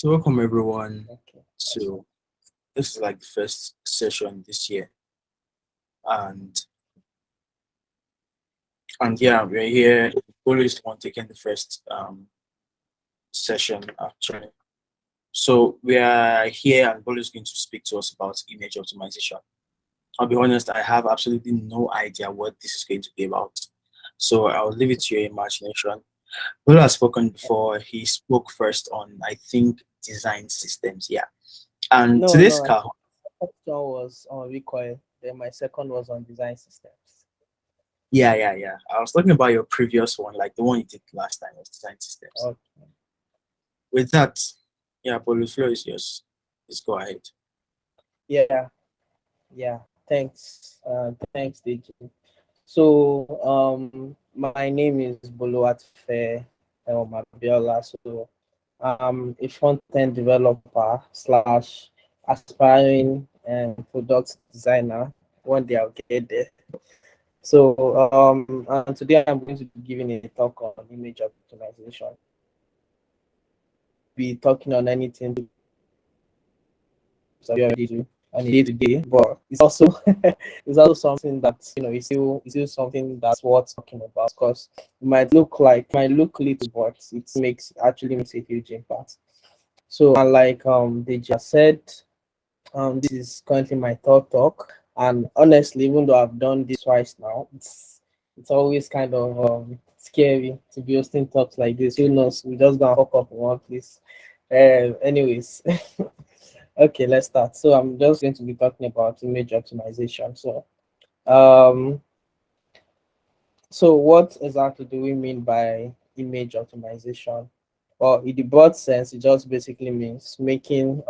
So welcome everyone Okay. to this is like the first session this year, and yeah, we're here. Bolu is the one taking the first session actually. So we are here, and Bolu is going to speak to us about image optimization. I'll be honest, I have absolutely no idea what this is going to be about. So I'll leave it to your imagination. Bolu has spoken before. He spoke first on, I think, design systems. Yeah, and No, today's no, I car. first one was on recoil, then my second was on design systems. Yeah. I was talking about your previous one, like the one you did last time was design systems. Okay. With that, yeah, Paul, the floor is yours. Please go ahead. Yeah, yeah. Thanks, DJ. So, my name is Bolu Mabiola. So, I'm a front-end developer slash aspiring product designer. One day I'll get there. So, and today I'm going to be giving a talk on image optimization. Be talking on anything that we already do on a day to day, but it's also it's also something that it's still something that's worth talking about because it might look little, but it makes a huge impact. So, and like they just said, this is currently my third talk, and honestly, even though I've done this twice now, it's always kind of scary to be hosting talks like this. Who knows? We just gonna fuck up in one place. Anyways, okay, let's start. So I'm just going to be talking about image optimization. Um, so what exactly do we mean by image optimization? Well, in the broad sense, it just basically means making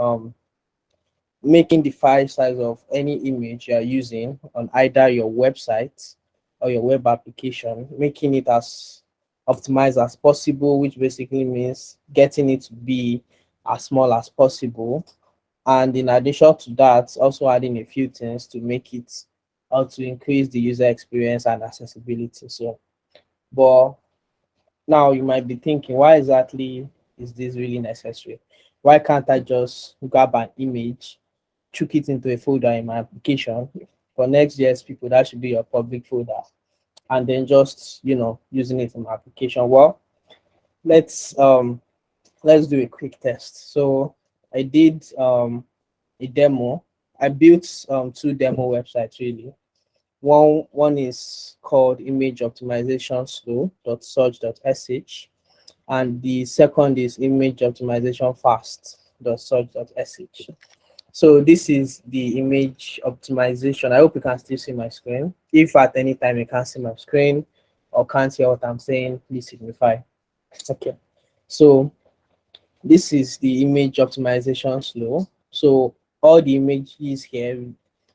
the file size of any image you are using on either your website or your web application, making it as optimized as possible, which basically means getting it to be as small as possible. And in addition to that, also adding a few things to make it or to increase the user experience and accessibility. So, but now you might be thinking, why exactly is this really necessary? Why can't I just grab an image, chuck it into a folder in my application? For Next.js people, that should be your public folder, and then just using it in my application. Well, let's um let's do a quick test. So I did a demo. I built two demo websites really. One is called image optimization slow.surge.sh, and the second is image optimization fast.surge.sh. So this is the image optimization. I hope you can still see my screen. If at any time you can't see my screen or can't hear what I'm saying, please signify. Okay. So this is the image optimization slow. So all the images here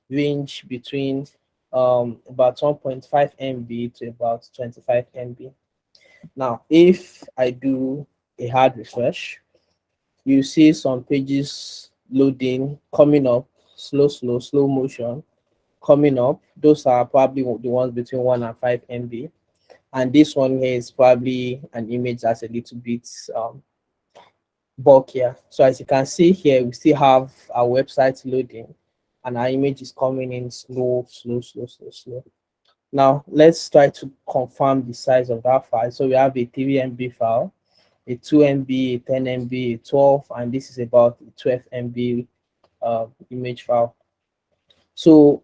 range between about 1.5 MB to about 25 MB. Now, if I do a hard refresh, you see some pages loading, coming up, slow motion, coming up. Those are probably the ones between 1 and 5 MB. And this one here is probably an image that's a little bit bulkier. So as you can see here, we still have our website loading and our image is coming in slow. Now let's try to confirm the size of that file. So we have a 3 MB file, a 2 MB, a 10 MB, a 12, and this is about a 12 MB image file. So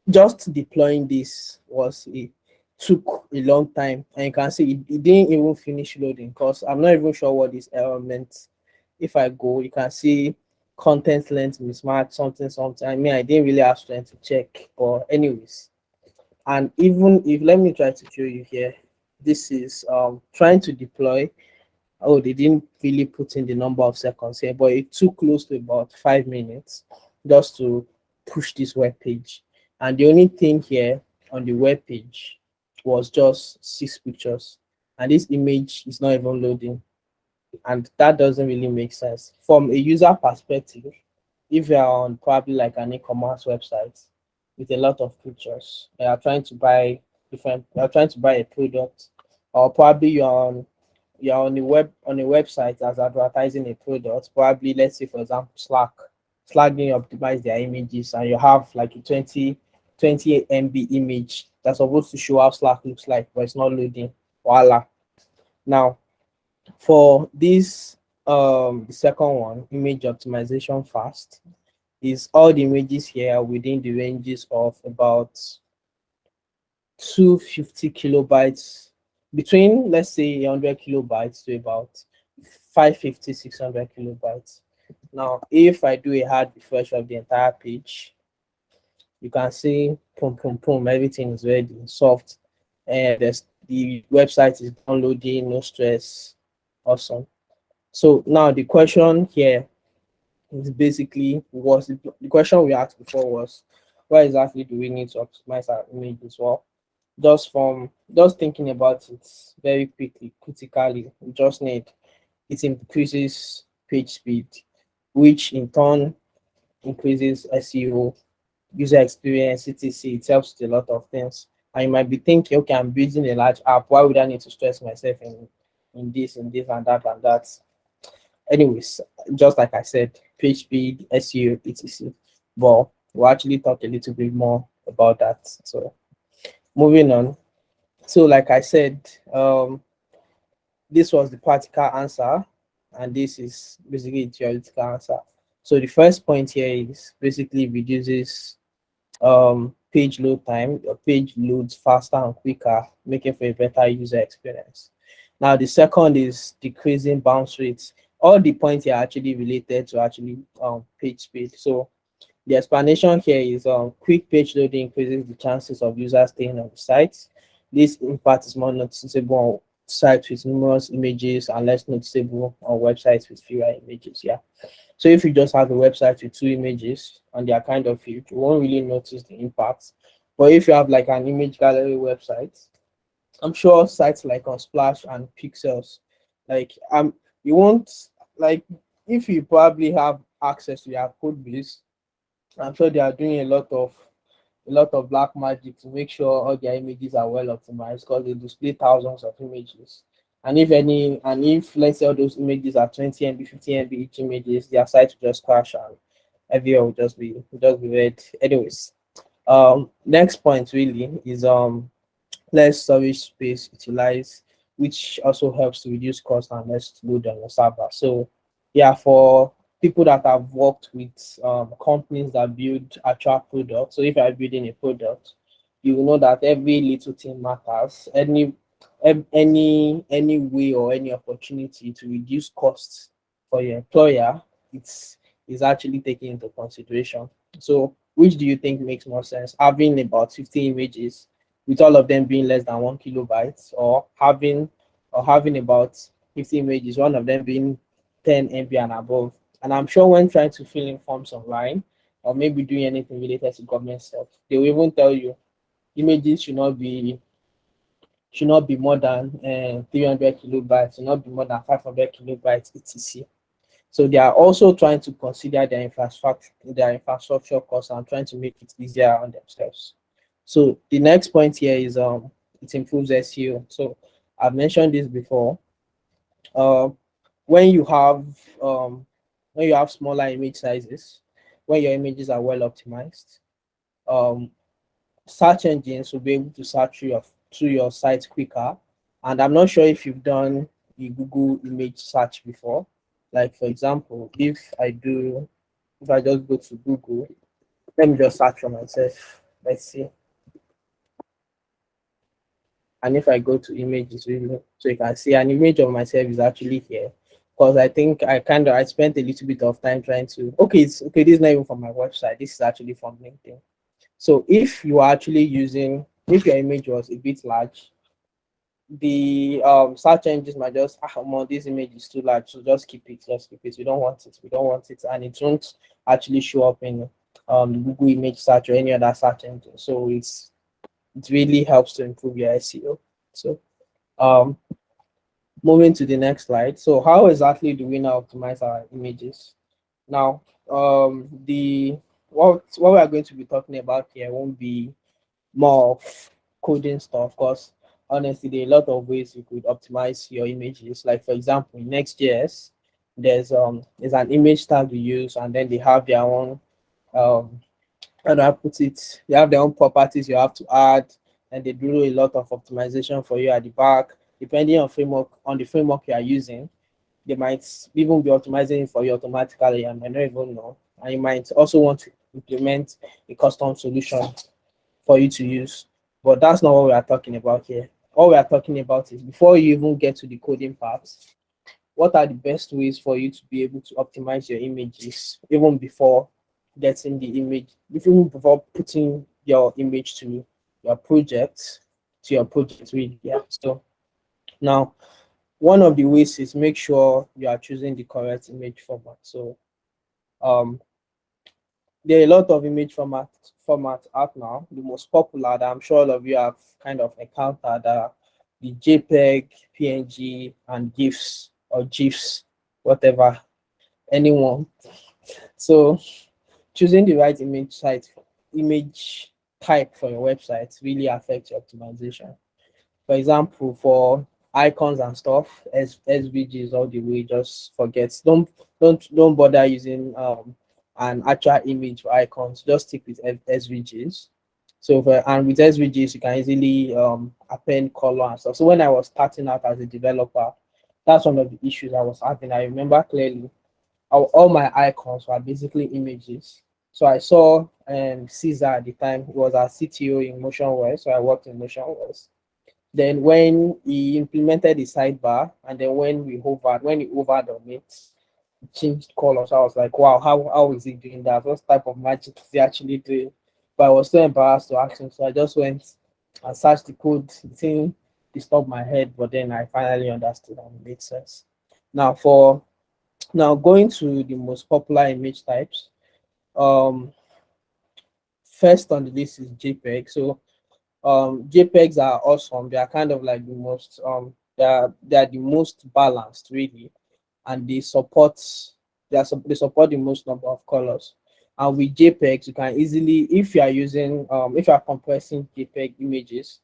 just deploying this took a long time, and you can see it didn't even finish loading because I'm not even sure what this error meant. If I go, you can see content length mismatch, something. I mean, I didn't really have time to check, but anyways. And even if, let me try to show you here, this is trying to deploy. Oh, they didn't really put in the number of seconds here, but it took close to about 5 minutes just to push this web page. And the only thing here on the web page was just 6 pictures, and this image is not even loading, and that doesn't really make sense from a user perspective. If you are on probably like an e-commerce website with a lot of pictures, you are trying to buy a product, or probably you're on you're on a website that's advertising a product, probably let's say for example Slack didn't optimize their images, and you have like a 20 MB image that's supposed to show how Slack looks like, but it's not loading. Voila. Now for this the second one, image optimization fast, is all the images here within the ranges of about 250 kilobytes, between let's say 100 kilobytes to about 550 600 kilobytes. Now if I do a hard refresh of the entire page, you can see boom boom boom, everything is ready, soft, and the website is downloading, no stress. Awesome. So now the question here is basically, was the question we asked before was, why exactly do we need to optimize our image as well? Just thinking about it very quickly, critically, we just need, it increases page speed, which in turn increases SEO, user experience, etc. It helps with a lot of things. And you might be thinking, okay, I'm building a large app. Why would I need to stress myself in this and that and that? Anyways, just like I said, page speed, SEO, etc. But we'll actually talk a little bit more about that. So moving on. So like I said, this was the practical answer, and this is basically the theoretical answer. So the first point here is basically reduces page load time. Your page loads faster and quicker, making for a better user experience. Now the second is decreasing bounce rates. All the points here are actually related to actually page speed. So the explanation here is quick page loading increases the chances of users staying on the site. This impact is more noticeable on sites with numerous images and less noticeable on websites with fewer images. Yeah. So if you just have a website with two images and they are kind of huge, you won't really notice the impact. But if you have like an image gallery website, I'm sure sites like on Splash and Pixels, like you won't, like, if you probably have access to their code base, I'm sure they are doing a lot of black magic to make sure all their images are well optimized, because they display thousands of images. And if let's say all those images are 20 MB, 50 MB each images, their site will just crash and everywhere will just be red. Anyways, next point really is less storage space utilized, which also helps to reduce cost and less load on your server. So yeah, for people that have worked with companies that build actual products, so if you're building a product, you will know that every little thing matters. Any way or any opportunity to reduce costs for your employer, it's is actually taken into consideration. So which do you think makes more sense? Having about 50 images with all of them being less than 1 kilobyte, or having about 50 images, one of them being 10 MB and above. And I'm sure when trying to fill in forms online or maybe doing anything related to government stuff, they will even tell you images should not be more than 300 kilobytes, should not be more than 500 kilobytes, etc. So they are also trying to consider their infrastructure costs, and trying to make it easier on themselves. So the next point here is it improves SEO. So I've mentioned this before. Uh, when you have um, when you have smaller image sizes, when your images are well optimized, um, search engines will be able to search through your site quicker. And I'm not sure if you've done the Google image search before. Like for example, if I just go to Google, let me just search for myself. Let's see. And if I go to images, really, so you can see an image of myself is actually here. Because I think I spent a little bit of time trying to, okay, it's okay, this is not even from my website, this is actually from LinkedIn. So if you are actually if your image was a bit large, the search engines might just, this image is too large, so just keep it, we don't want it, and it won't actually show up in Google image search or any other search engine. So it really helps to improve your SEO. So um moving to the next slide. So how exactly do we now optimize our images? Now the what we are going to be talking about here won't be more of coding stuff, because honestly, there are a lot of ways you could optimize your images. Like for example, in Next.js, there's an image tag you use, and then they have their own um how do I put it? They have their own properties you have to add, and they do a lot of optimization for you at the back. Depending on the framework you are using, they might even be optimizing it for you automatically, and I don't even know. And you might also want to implement a custom solution for you to use. But that's not what we are talking about here. All we are talking about is before you even get to the coding part, what are the best ways for you to be able to optimize your images even before getting the image, even before putting your image your project, to your project really. Yeah. So now one of the ways is make sure you are choosing the correct image format. So um there are a lot of image formats out now. The most popular that I'm sure all of you have kind of encountered are the JPEG, PNG, and GIFs or GIFs, whatever, anyone. So choosing the right image type for your website really affects your optimization. For example, for icons and stuff, SVGs all the way, just forget. Don't bother using an actual image for icons. Just stick with SVGs. So and with SVGs, you can easily append color and stuff. So when I was starting out as a developer, that's one of the issues I was having. I remember clearly all my icons were basically images. So I saw Caesar at the time. He was our CTO in MotionWare, so I worked in MotionWare. Then when he implemented the sidebar, and then when he hovered on it, it changed colors. I was like, wow, how is he doing that? What type of magic is he actually doing? But I was so embarrassed to ask him, so I just went and searched the code. The thing disturbed my head, but then I finally understood and it made sense. Now going to the most popular image types. Um, First on the list is JPEG. So JPEGs are awesome. They are kind of like the most they are the most balanced really, and they support the most number of colors. And with JPEGs, you can easily, if you are using if you are compressing JPEG images,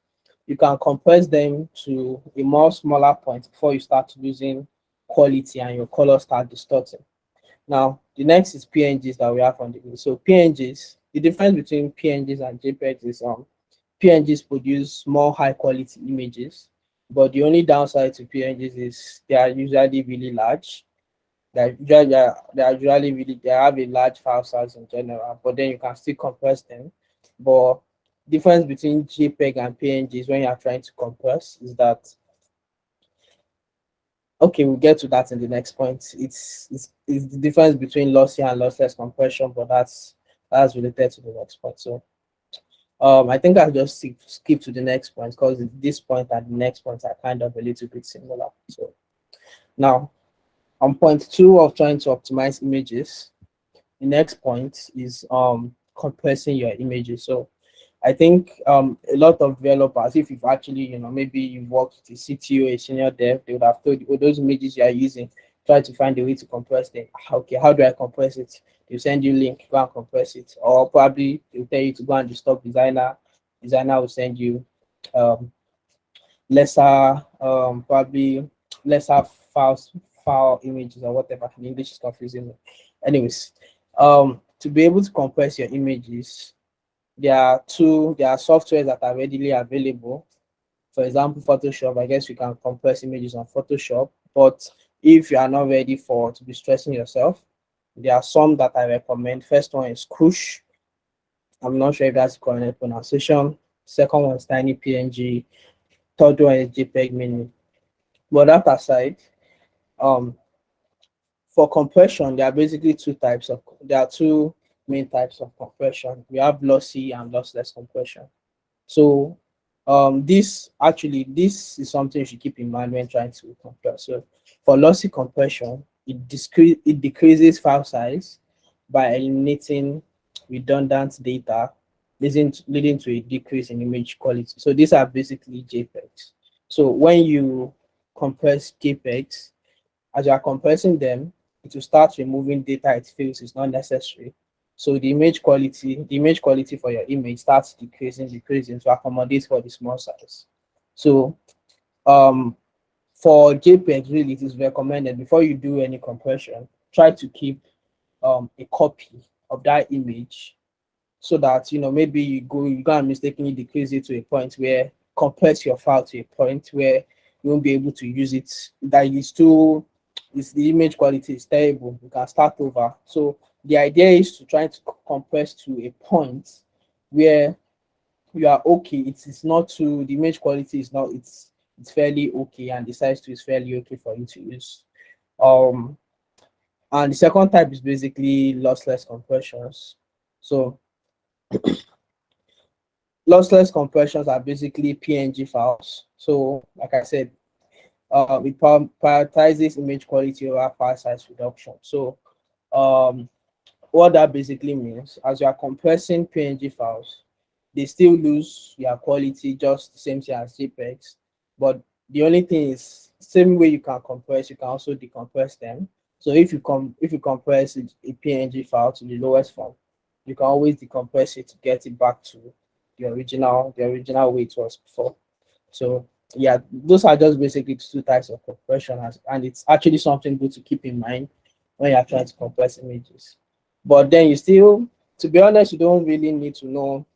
you can compress them to a more smaller point before you start losing quality and your colors start distorting. Now, the next is PNGs that we have on the list. So PNGs, the difference between PNGs and JPEGs is PNGs produce more high quality images, but the only downside to PNGs is they are usually really large. They have a large file size in general, but then you can still compress them. But difference between JPEG and PNGs when you are trying to compress is that, okay, we'll get to that in the next point. It's the difference between lossy and lossless compression, but that's related to the next point. So I think I'll just skip to the next point because this point and the next point are kind of a little bit similar. So now on point two of trying to optimize images, the next point is compressing your images. So I think a lot of developers, if you've actually, maybe you've worked with a CTO, a senior dev, they would have told you, oh, those images you are using, try to find a way to compress them. Okay, how do I compress it? They'll send you a link, go and compress it. Or probably they'll tell you to go and disturb designer. Designer will send you um, probably lesser file images or whatever. In English is confusing me. Anyways, to be able to compress your images, there are softwares that are readily available. For example, Photoshop. I guess you can compress images on Photoshop, but if you are not ready to be stressing yourself, there are some that I recommend. First one is Crush. I'm not sure if that's the correct pronunciation. Second one is Tiny PNG. Third one is JPEG Mini. But that aside, um, for compression, there are two main types of compression. We have lossy and lossless compression. So this is something you should keep in mind when trying to compress. So for lossy compression, it decreases file size by eliminating redundant data, leading to a decrease in image quality. So these are basically JPEGs. So when you compress JPEGs, as you are compressing them, it will start removing data it feels is not necessary. So the image quality for your image starts decreasing to accommodate for the small size. So for JPEG, really, it is recommended before you do any compression, try to keep a copy of that image, so that maybe you go and mistakenly decrease it to a point where compress your file to a point where you won't be able to use it. That is too, is the image quality is terrible. You can start over. So the idea is to try to compress to a point where you are okay. It is not too, the image quality is not, it's fairly okay, and the size too is fairly okay for you to use. Um and the second type is basically lossless compressions. So lossless compressions are basically PNG files. So like I said, it prioritizes image quality over file size reduction. So um what that basically means, as you are compressing PNG files, they still lose their quality, just the same thing as JPEGs. But the only thing is, same way you can compress, you can also decompress them. So if you compress a PNG file to the lowest form, you can always decompress it to get it back to the original way it was before. So yeah, those are just basically two types of compression, and it's actually something good to keep in mind when you're trying to compress images. But then you still, to be honest, you don't really need to know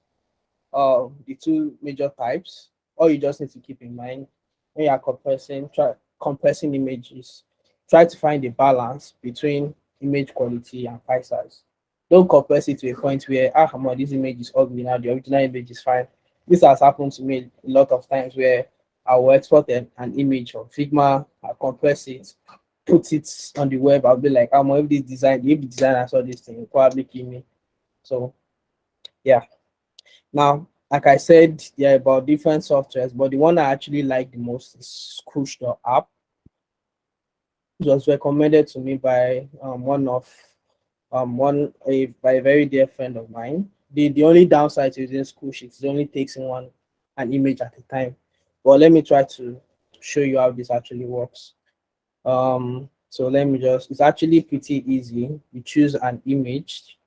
the two major types. All you just need to keep in mind when you're compressing images, try to find a balance between image quality and file size. Don't compress it to a point where come on, this image is ugly now, the original image is fine. This has happened to me a lot of times where I will export an image from Figma, I compress it, put it on the web. I'll be like, I'm if this design, if the designer saw this thing, he'll probably kill me. So yeah. Now, like I said, yeah, about different softwares, but the one I actually like the most is Scoosh.app. It was recommended to me by by a very dear friend of mine. The only downside to using Scoosh is it only takes in an image at a time. But let me try to show you how this actually works. So let me just, it's actually pretty easy. You choose an image.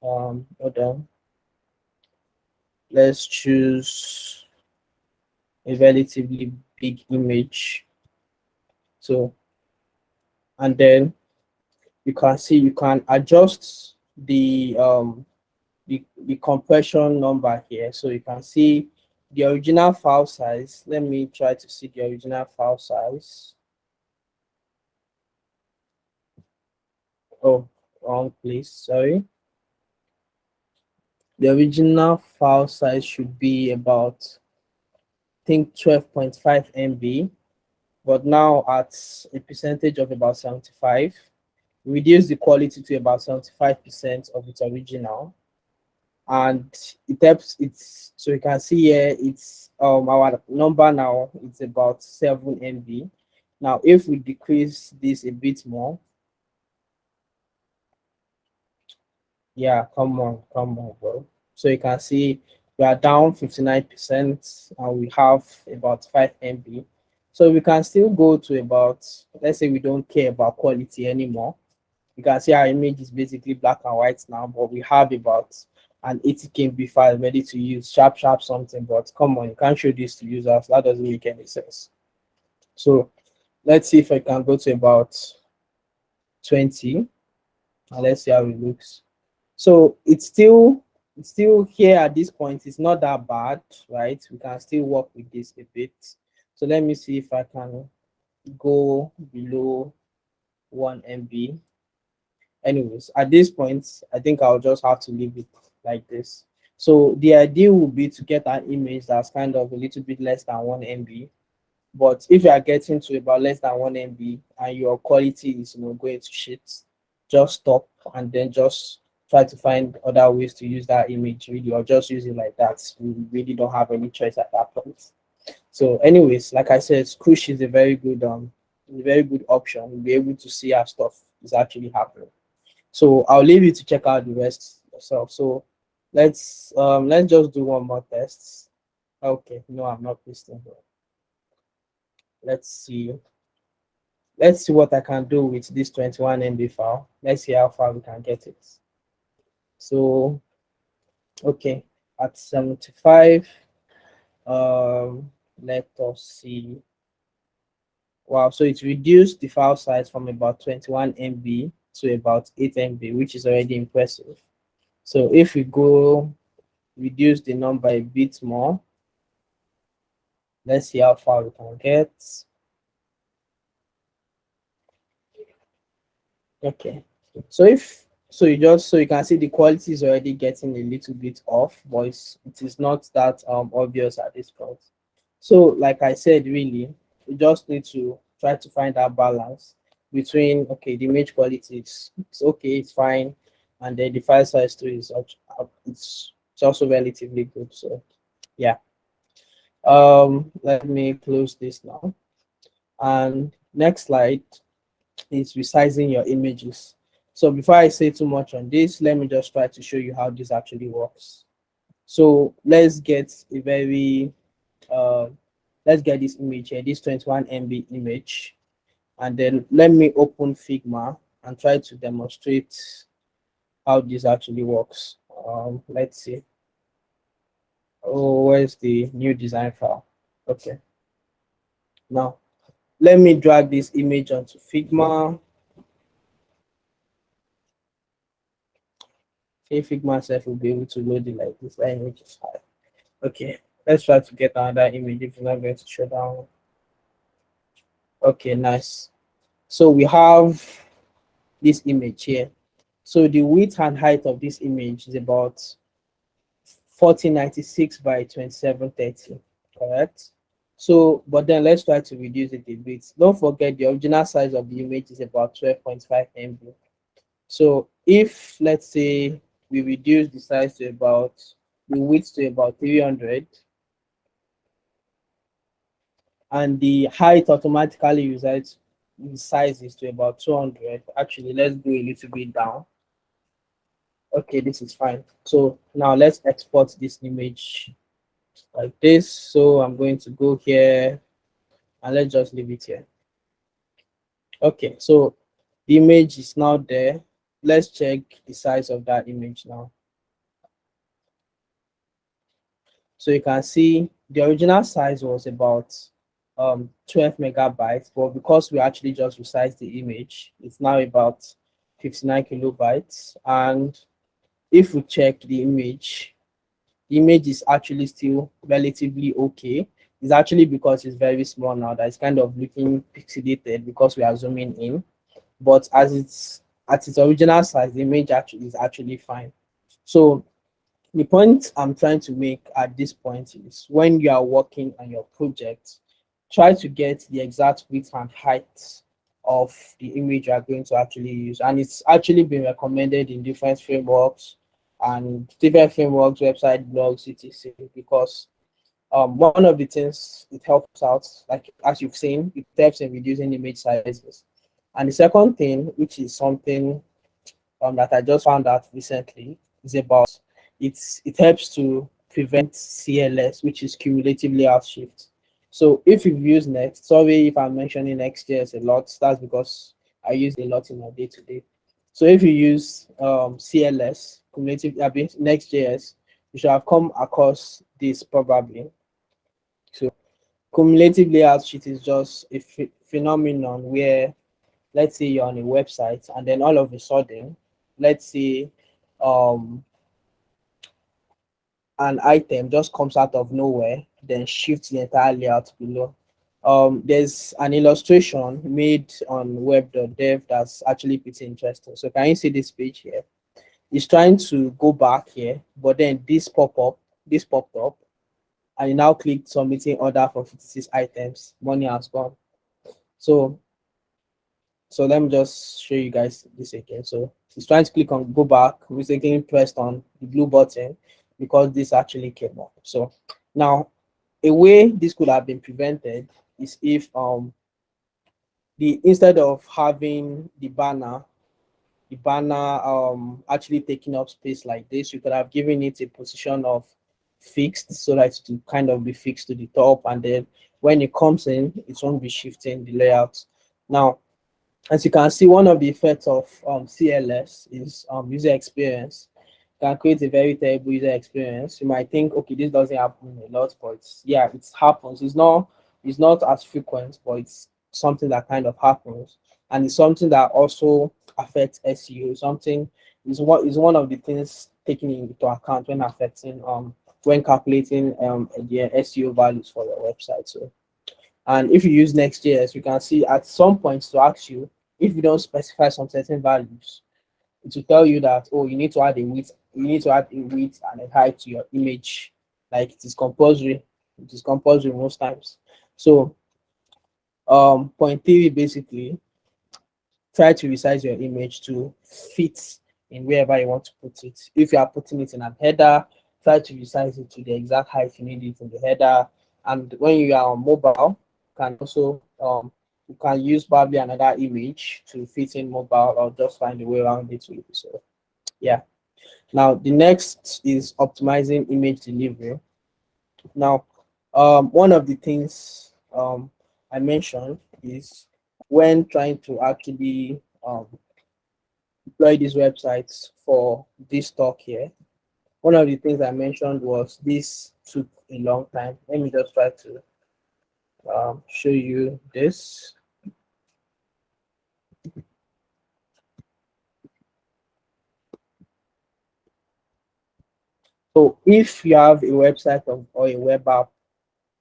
Hold on. Let's choose a relatively big image. So, and then you can see, you can adjust the compression number here. So you can see the original file size. Let me try to see the original file size. Oh, wrong place, sorry. The original file size should be about, I think, 12.5 MB, but now at a percentage of about 75, reduce the quality to about 75% of its original. And it helps, it's, so you can see here, it's our number now, it's about 7 MB. Now if we decrease this a bit more, yeah, come on, bro. So you can see we are down 59%, and we have about 5 MB. So we can still go to about, let's say we don't care about quality anymore. You can see our image is basically black and white now, but we have about an 80 KB file ready to use, sharp something. But come on, you can't show this to users. That doesn't make any sense. So let's see if I can go to about 20, and let's see how it looks. So it's still here at this point. It's not that bad, right? We can still work with this a bit. So let me see if I can go below 1 MB. Anyways, at this point, I think I'll just have to leave it like this. So the idea would be to get an image that's kind of a little bit less than 1 MB. But if you are getting to about less than 1 MB and your quality is going to shit, just stop and then just try to find other ways to use that image, really, or just use it like that. You really don't have any choice at that point. So anyways, like I said, Scoosh is a very good option. You'll be able to see how stuff is actually happening. So I'll leave you to check out the rest yourself. So let's just do one more test. Okay, no, I'm not pasting here. Let's see. Let's see what I can do with this 21 MB file. Let's see how far we can get it. So okay, at 75, Let us see. Wow, so it reduced the file size from about 21 MB to about 8 MB, which is already impressive. So if we go reduce the number a bit more, let's see how far we can get. Okay, so you can see the quality is already getting a little bit off, but it is not that obvious at this point. So like I said, really, we just need to try to find that balance between, okay, the image quality is it's okay, it's fine, and then the file size too is it's also relatively good. So yeah, let me close this now. And next slide is resizing your images. So before I say too much on this, let me just try to show you how this actually works. So let's get a very let's get this image here, this 21 MB image, and then let me open Figma and try to demonstrate how this actually works. Let's see. Oh, where's the new design file? Okay. Now let me drag this image onto Figma. If Figma self will be able to load it like this, that image is high. Okay, let's try to get another image if it's not going to show down. Okay, nice. So we have this image here. So the width and height of this image is about 1496 by 2730, correct? So, but then let's try to reduce it a bit. Don't forget the original size of the image is about 12.5 MB. So if, let's say, we reduce the size to about, the width to about 300, and the height automatically resizes to about 200. Actually, let's go a little bit down. Okay, this is fine. So now let's export this image like this. So I'm going to go here and let's just leave it here. Okay, so the image is now there. Let's check the size of that image now. So you can see the original size was about 12 megabytes, but because we actually just resized the image, it's now about 59 kilobytes. And if we check the image is actually still relatively okay. It's actually because it's very small now that it's kind of looking pixelated because we are zooming in. But as it's at its original size, the image actually is actually fine. So the point I'm trying to make at this point is when you are working on your project, try to get the exact width and height of the image you are going to actually use. And it's actually been recommended in different frameworks website, blogs, etc. Because one of the things it helps out, like as you've seen, it helps in reducing image sizes. And the second thing, which is something that I just found out recently, is about it helps to prevent CLS, which is cumulative layout shift. So if you've used Next, sorry if I'm mentioning Next.js a lot, that's because I use it a lot in my day-to-day. So if you use CLS, Next.js, you should have come across this probably. So cumulative layout sheet is just a phenomenon where, let's say you're on a website and then all of a sudden, let's say an item just comes out of nowhere, then shifts the entire layout below. There's an illustration made on web.dev that's actually pretty interesting. So can you see this page here? It's trying to go back here, but then this popped up, and you now click submitting order for 56 items. Money has gone. So let me just show you guys this again. So it's trying to click on go back, mistakenly pressed on the blue button because this actually came up. So now a way this could have been prevented is if instead of having the banner actually taking up space like this, you could have given it a position of fixed so that it will kind of be fixed to the top, and then when it comes in, it won't be shifting the layout. Now, as you can see, one of the effects of CLS is user experience. can create a very terrible user experience. You might think, okay, this doesn't happen a lot, but yeah, it happens. It's not as frequent, but it's something that kind of happens, and it's something that also affects SEO. Something is one of the things taken into account when affecting when calculating the SEO values for your website. So, and if you use Next.js, you can see at some points to ask you if you don't specify some certain values, it will tell you that, oh, you need to add a width, you need to add a width and a height to your image. Like it is compulsory. It is compulsory most times. So point three, basically try to resize your image to fit in wherever you want to put it. If you are putting it in an header, try to resize it to the exact height you need it in the header. And when you are on mobile, can also you can use probably another image to fit in mobile, or just find a way around it. So yeah. Now the next is optimizing image delivery. Now, one of the things I mentioned is when trying to actually deploy these websites for this talk here. One of the things I mentioned was this took a long time. Let me just try to show you this. So if you have a website or a web app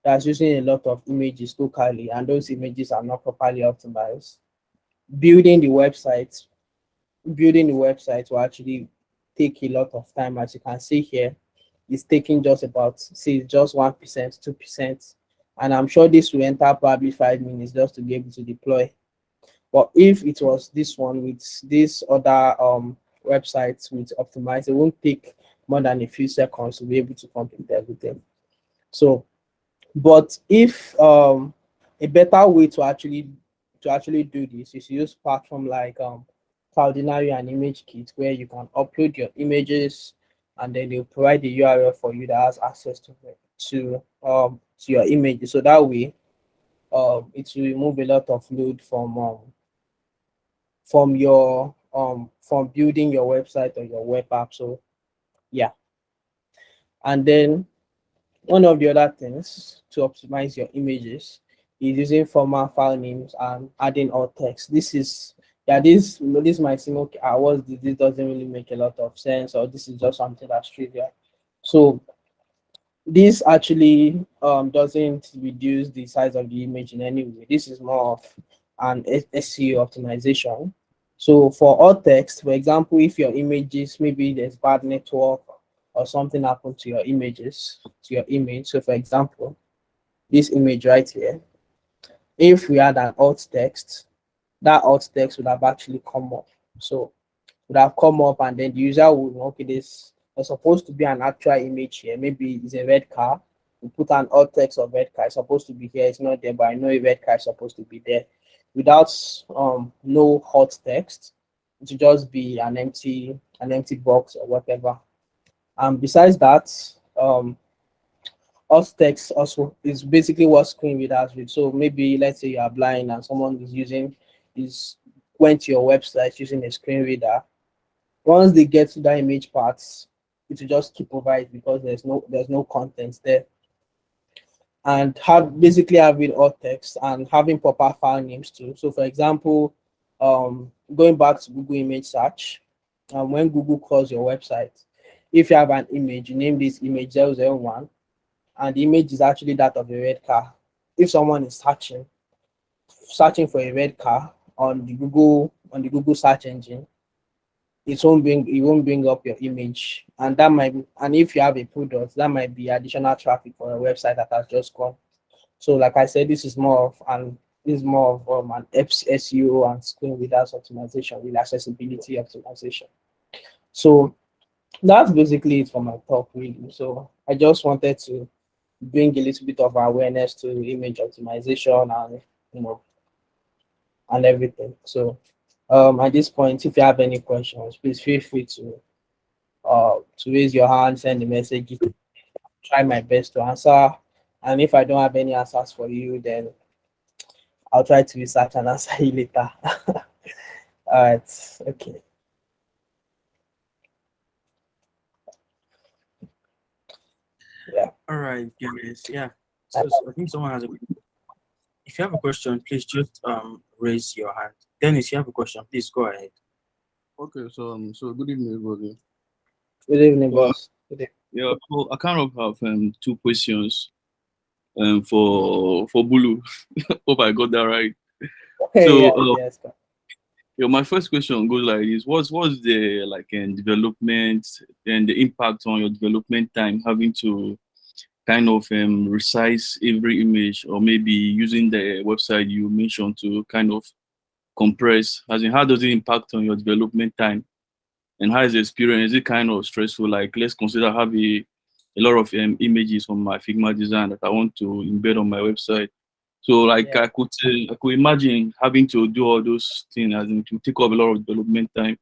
that's using a lot of images locally and those images are not properly optimized, building the website building the website will actually take a lot of time. As you can see here, it's taking just about, say, just 1%, 2%, and I'm sure this will enter probably 5 minutes just to be able to deploy. But if it was this one with this other websites with optimize, it won't take more than a few seconds to be able to complete everything. So, but if a better way to actually do this is to use platform like Cloudinary and ImageKit, where you can upload your images and then they'll provide the URL for you that has access to your images. So that way, it will remove a lot of load from your from building your website or your web app. So yeah, and then one of the other things to optimize your images is using format file names and adding alt text. This is, yeah, this might seem okay. This doesn't really make a lot of sense, or this is just something that's trivial. So this actually doesn't reduce the size of the image in any way. This is more of an SEO optimization. So for alt text, for example, if your images, maybe there's bad network or something happened to your images, to your image. So for example, this image right here, if we had an alt text, that alt text would have actually come up. So would have come up, and then the user would know, okay, this is supposed to be an actual image here. Maybe it's a red car. We put an alt text of red car. It's supposed to be here. It's not there, but I know a red car is supposed to be there. Without no hot text, it would just be an empty box or whatever. And besides that, alt text also is basically what screen readers read. So maybe let's say you are blind and someone is went to your website using a screen reader. Once they get to that image parts, it will just keep over it because there's no content there. And having alt text and having proper file names too. So for example, going back to Google image search, when Google calls your website, if you have an image, you name this image 001, and the image is actually that of a red car. If someone is searching for a red car on the Google search engine, it won't bring up your image, and if you have a product, that might be additional traffic for a website that has just gone. So like I said, this is more of an SEO and screen readers optimization with accessibility optimization. So that's basically it for my talk, really. So I just wanted to bring a little bit of awareness to image optimization and and everything. So at this point, if you have any questions, please feel free to raise your hand, send a message. Try my best to answer. And if I don't have any answers for you, then I'll try to research and answer you later. All right. Okay. Yeah. All right, guys. Yeah. So I think someone has a. If you have a question, please just raise your hand. Dennis, you have a question, please go ahead. Okay, so good evening, everybody. Good evening, So boss. Good evening. yeah, so I kind of have two questions for Bulu. Hope I got that right. Hey, So yeah, yes. yeah, my first question goes like this: what's the like development and the impact on your development time having to kind of resize every image, or maybe using the website you mentioned to kind of compress? As in, how does it impact on your development time? And how is the experience? Is it kind of stressful? Like, let's consider I have a lot of images from my Figma design that I want to embed on my website. So, like, Yeah, I could imagine having to do all those things, as in to take up a lot of development time.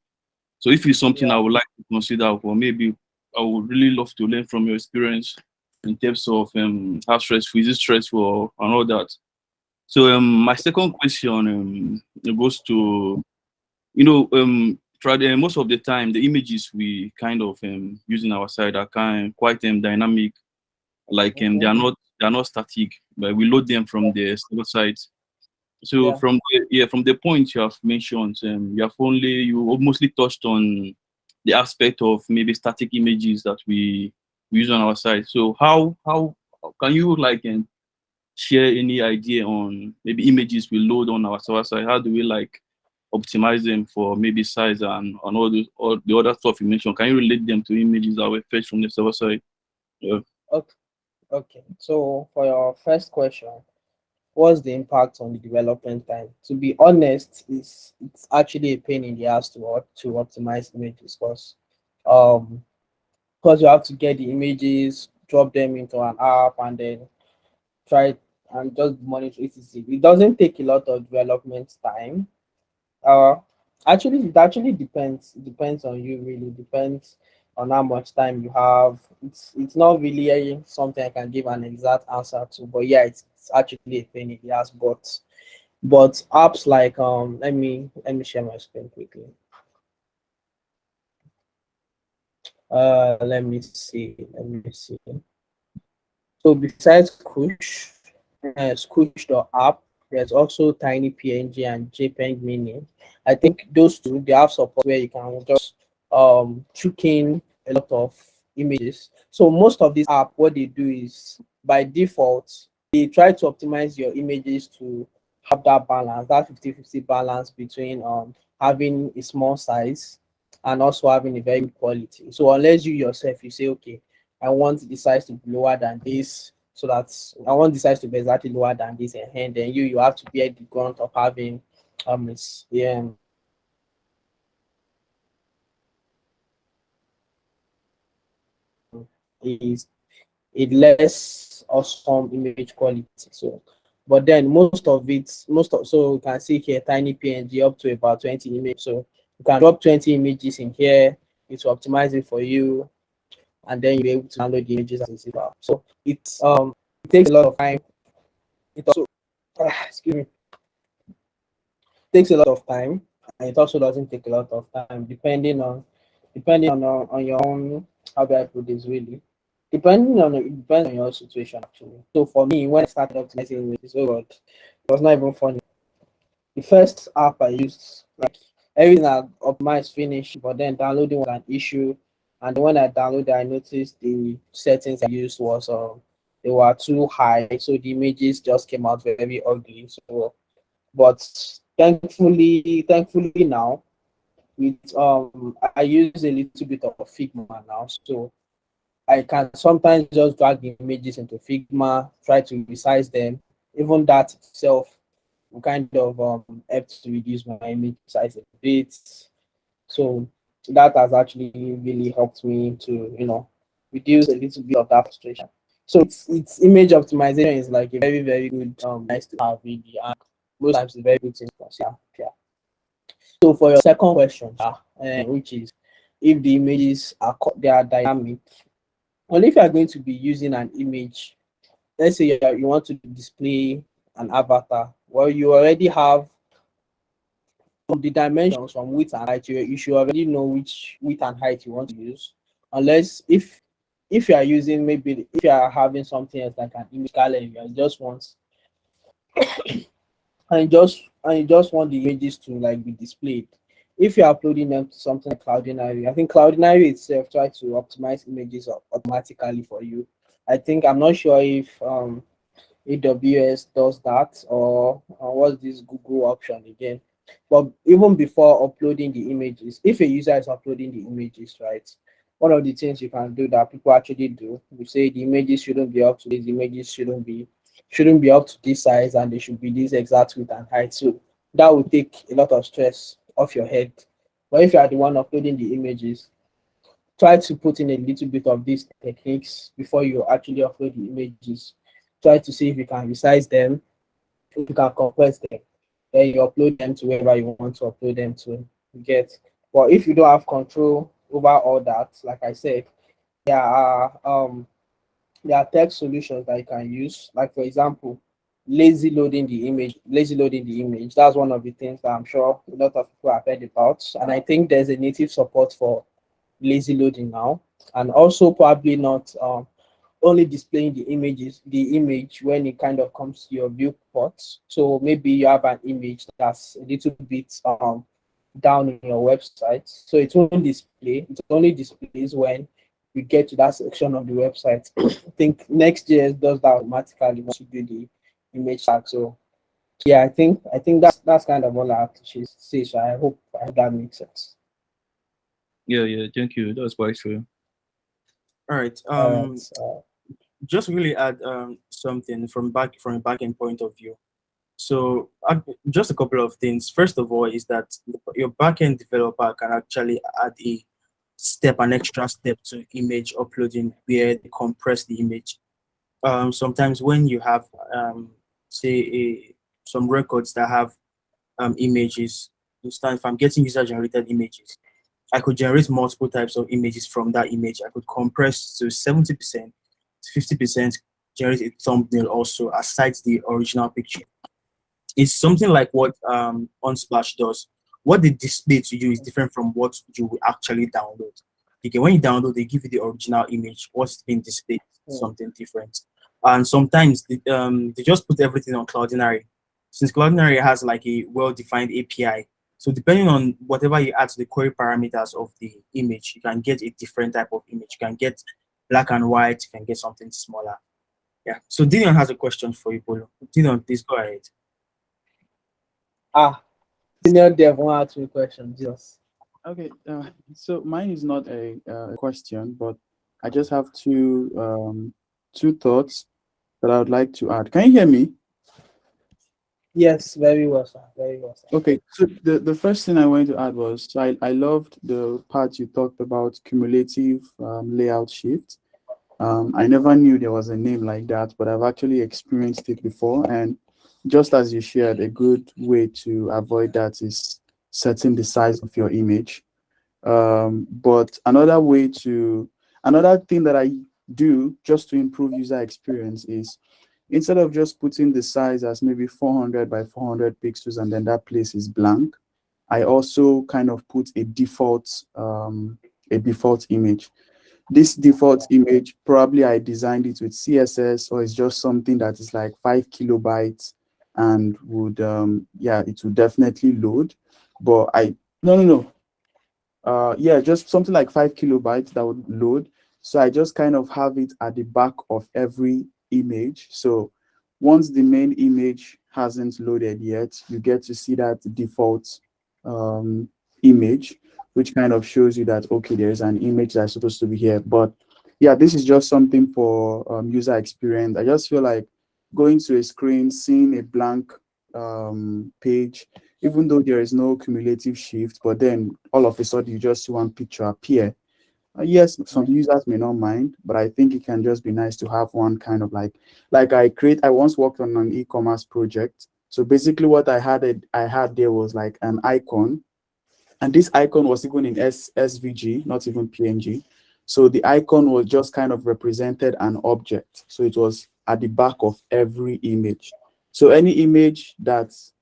So, if it's something I yeah, would like to consider, or maybe I would really love to learn from your experience in terms of how stressful is it stressful and all that. So, my second question it goes to most of the time the images we kind of use in our site are quite dynamic, like mm-hmm. they are not static, but we load them from the server site. So Yeah, from from the point you have mentioned, you mostly touched on the aspect of maybe static images that we use on our site. So how can you like share any idea on maybe images we load on our server side? How do we like optimize them for maybe size and all the other stuff you mentioned? Can you relate them to images that were fetched from the server side? Yeah. okay, okay. So for your first question, what's the impact on the development time? To be honest, it's actually a pain in the ass to optimize images um because you have to get the images, drop them into an app, and then try and just monitor it. It doesn't take a lot of development time. Uh, it actually depends. It depends on you. Really depends on how much time you have. It's not really something I can give an exact answer to. But yeah, it's actually a pain in the ass. But apps like let me share my screen quickly. Let me see. Let me see. So besides Squish the app, there's also Tiny PNG and JPEG Mini. I think those two they have support where you can just trick in a lot of images. So most of these app, what they do is by default they try to optimize your images to have that balance, that 50-50 balance between having a small size and also having a very good quality. So unless you yourself you say, okay, I want the size to be lower than this, so that I want the size to be exactly lower than this, and then you have to bear the grunt of having yeah, is a less awesome image quality. So but then so you can see here tiny PNG up to about 20 images. So you can drop 20 images in here, it will optimize it for you, and then you'll be able to download the images as a zip. So it takes a lot of time. It also excuse me, takes a lot of time, and it also doesn't take a lot of time depending on your own, how do I put this, really it depends on your situation actually. So for me, when I started optimizing with this, oh god, it was not even funny. The first app I used, like everything I optimized finished, but then downloading was an issue. And when I downloaded, I noticed the settings I used was they were too high, so the images just came out very ugly. So but thankfully now with I use a little bit of Figma now, so I can sometimes just drag the images into Figma, try to resize them. Even that itself will kind of help to reduce my image size a bit. So that has actually really helped me to reduce a little bit of that frustration. So it's image optimization is like a very very good nice to have really, and most times it's very good to consider. Yeah. So for your second question, which is if the images they are dynamic, only if you are going to be using an image, let's say you want to display an avatar, well, you already have the dimensions from width and height. You should already know which width and height you want to use, unless if if you are using, maybe if you are having something else like an image gallery, you just want and you just want the images to like be displayed. If you're uploading them to something like Cloudinary, I think Cloudinary itself try to optimize images automatically for you. I'm not sure if AWS does that, or what's this Google option again. But even before uploading the images, if a user is uploading the images, right, one of the things you can do that people actually do, we say the images shouldn't be up to this, images shouldn't be up to this size, and they should be this exact width and height. So that will take a lot of stress off your head. But if you are the one uploading the images, try to put in a little bit of these techniques before you actually upload the images. Try to see if you can resize them, if you can compress them, then you upload them to wherever you want to upload them to. You get. But if you don't have control over all that, like I said, there are there are text solutions that you can use. Like for example, lazy loading the image. That's one of the things that I'm sure a lot of people have heard about. And I think there's a native support for lazy loading now. And also probably not only displaying the image when it kind of comes to your viewport. So maybe you have an image that's a little bit down in your website. So it won't display, it only displays when you get to that section of the website. I think Next.js does that automatically once you do the image tag. So yeah, I think that's kind of all I have to say. So I hope that makes sense. Yeah, thank you. That's quite true. All right. All right. Just really add something from a backend point of view. So just a couple of things. First of all, is that your backend developer can actually add an extra step to image uploading where they compress the image. Sometimes when you have say some records that have images, instance if I'm getting user generated images, I could generate multiple types of images from that image. I could compress to 70% to 50%, generate a thumbnail also aside the original picture. It's something like what Unsplash does. What they display to you is different from what you will actually download. Okay, when you download, they give you the original image. What's being displayed is something different. And sometimes they just put everything on Cloudinary. Since Cloudinary has like a well-defined API, so depending on whatever you add to the query parameters of the image, you can get a different type of image. You can get black and white, you can get something smaller. Yeah. So Didion has a question for you, Bolu. Didion, please go ahead. Senior dev want to ask me a question. Just Okay, so mine is not a question, but I just have two thoughts that I would like to add. Can you hear me? yes, very well, sir. Very well, sir. Okay, so the first thing I wanted to add was, so I loved the part you talked about cumulative layout shift. I never knew there was a name like that, but I've actually experienced it before. And just as you shared, a good way to avoid that is setting the size of your image. But another thing that I do just to improve user experience is, instead of just putting the size as maybe 400 by 400 pixels and then that place is blank, I also kind of put a default image. This default image, probably I designed it with CSS, or it's just something that is like 5 kilobytes and would it would definitely load. But yeah, just something like 5 kilobytes that would load. So I just kind of have it at the back of every image. So once the main image hasn't loaded yet, you get to see that default image, which kind of shows you that, okay, there's an image that's supposed to be here. But yeah, this is just something for user experience. I just feel like going to a screen, seeing a blank page, even though there is no cumulative shift, but then all of a sudden you just see one picture appear. Yes, some users may not mind, but I think it can just be nice to have one kind of like I once worked on an e-commerce project. So basically what I had there was like an icon, and this icon was even in SVG, not even PNG. So the icon was just kind of represented an object. So it was at the back of every image. So any image that's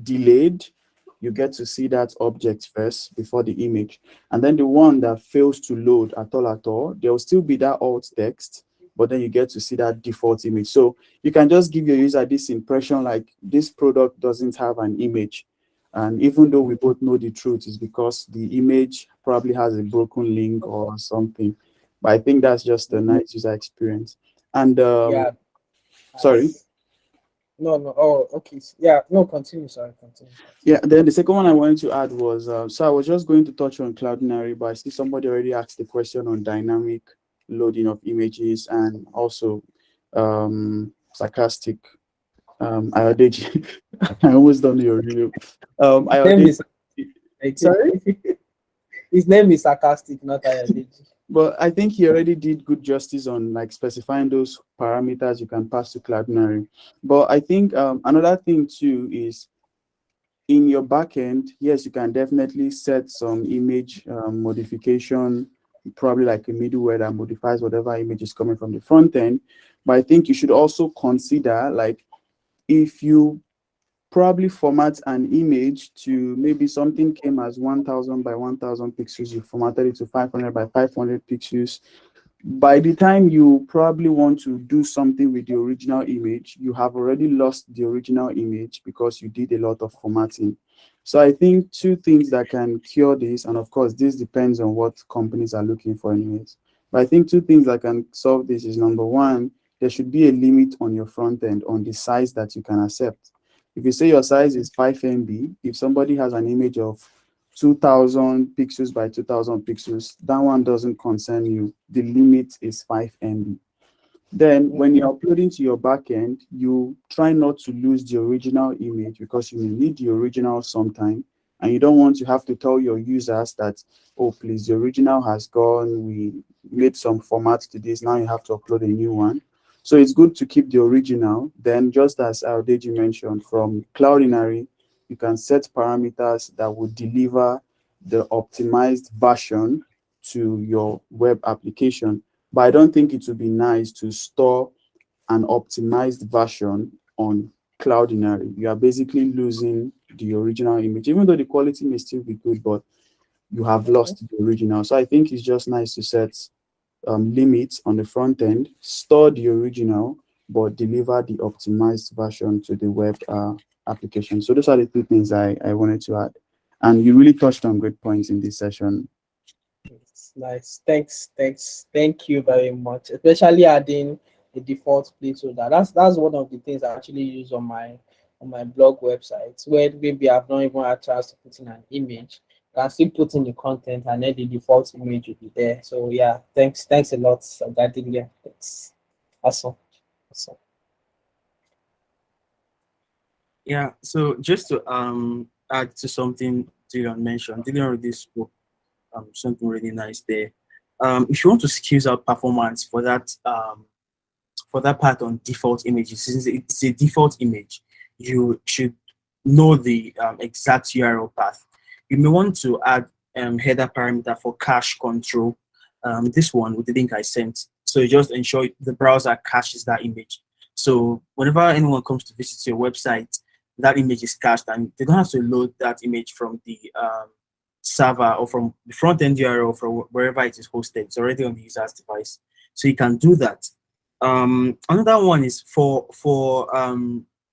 delayed, you get to see that object first before the image. And then the one that fails to load at all, there will still be that alt text, but then you get to see that default image. So you can just give your user this impression like this product doesn't have an image. And even though we both know the truth is because the image probably has a broken link or something. But I think that's just a nice user experience. And Yeah. sorry. No, no. Oh, okay. Yeah, no, continue. Sorry, continue. Yeah, then the second one I wanted to add was, so I was just going to touch on Cloudinary, but I see somebody already asked the question on dynamic loading of images and also sarcastic. Ayodeji, I almost done your review. Name Ayodeji, is sorry? His name is sarcastic, not Ayodeji. But I think he already did good justice on like specifying those parameters you can pass to Cloudinary. But I think another thing too is in your backend, yes, you can definitely set some image modification, probably like a middleware that modifies whatever image is coming from the front end. But I think you should also consider like if you probably format an image to maybe something came as 1000 by 1000 pixels, you formatted it to 500 by 500 pixels. By the time you probably want to do something with the original image, you have already lost the original image because you did a lot of formatting. So I think two things that can cure this, and of course, this depends on what companies are looking for anyways. But I think two things that can solve this is number one, there should be a limit on your front end on the size that you can accept. If you say your size is 5 MB, if somebody has an image of 2000 pixels by 2000 pixels, that one doesn't concern you. The limit is 5 MB. Then when you're uploading to your backend, you try not to lose the original image because you may need the original sometime. And you don't want to have to tell your users that, oh, please, the original has gone. We made some formats to this. Now you have to upload a new one. So it's good to keep the original. Then just as Aldeji mentioned, from Cloudinary, you can set parameters that will deliver the optimized version to your web application. But I don't think it would be nice to store an optimized version on Cloudinary. You are basically losing the original image, even though the quality may still be good, but you have lost the original. So I think it's just nice to set limits on the front end, store the original, but deliver the optimized version to the web application. So those are the two things I wanted to add. And you really touched on great points in this session. Nice. Thank you very much. Especially adding the default placeholder. That's one of the things I actually use on my blog website, where maybe I've not even had a chance to put in an image. I can still put in the content and then the default image will be there. So yeah, thanks a lot, Gadinga. Thanks. Awesome. Yeah, so just to add to something Dylan mentioned, Dylan already spoke something really nice there. If you want to squeeze out performance for that part on default images, since it's a default image, you should know the exact URL path. You may want to add header parameter for cache control. This one with the link I sent. So you just ensure the browser caches that image. So whenever anyone comes to visit your website, that image is cached, and they don't have to load that image from the server or from the front end URL from wherever it is hosted. It's already on the user's device, so you can do that. Another one is for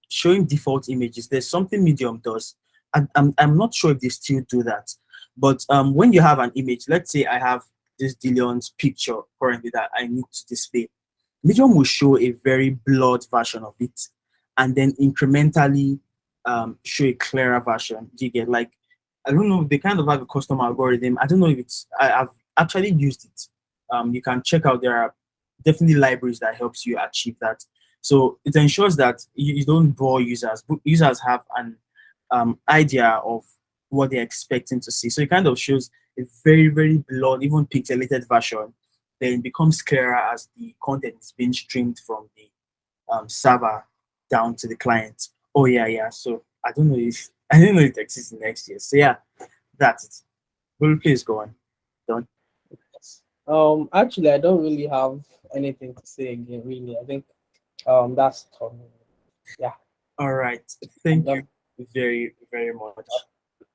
showing default images. There's something Medium does. I'm not sure if they still do that, but when you have an image, let's say I have this Dillion's picture currently that I need to display, Medium will show a very blurred version of it, and then incrementally show a clearer version. Do you get, like, I don't know, they kind of have a custom algorithm. I don't know if it's, I've actually used it. You can check out, there are definitely libraries that helps you achieve that. So it ensures that you don't bore users. Users have an idea of what they're expecting to see. So it kind of shows a very, very blurred, even pixelated version. Then it becomes clearer as the content is being streamed from the server down to the client. Oh yeah. So I don't know if it exists next year. So yeah, that's it. Bolu, please go on. Done. Actually, I don't really have anything to say again. Really, I think that's Tom. Yeah. All right. Thank you very, very much.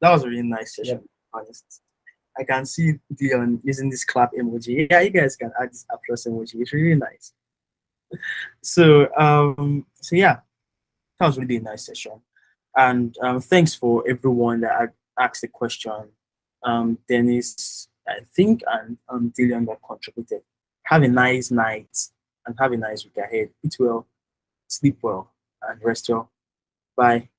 That was a really nice session. Honest. I can see Dion using this clap emoji. Yeah, you guys can add this applause emoji. It's really nice. So yeah, that was really a nice session. And thanks for everyone that asked the question. Dennis, I think, and Dillian that contributed. Have a nice night and have a nice week ahead. Eat well, sleep well, and rest well. Bye.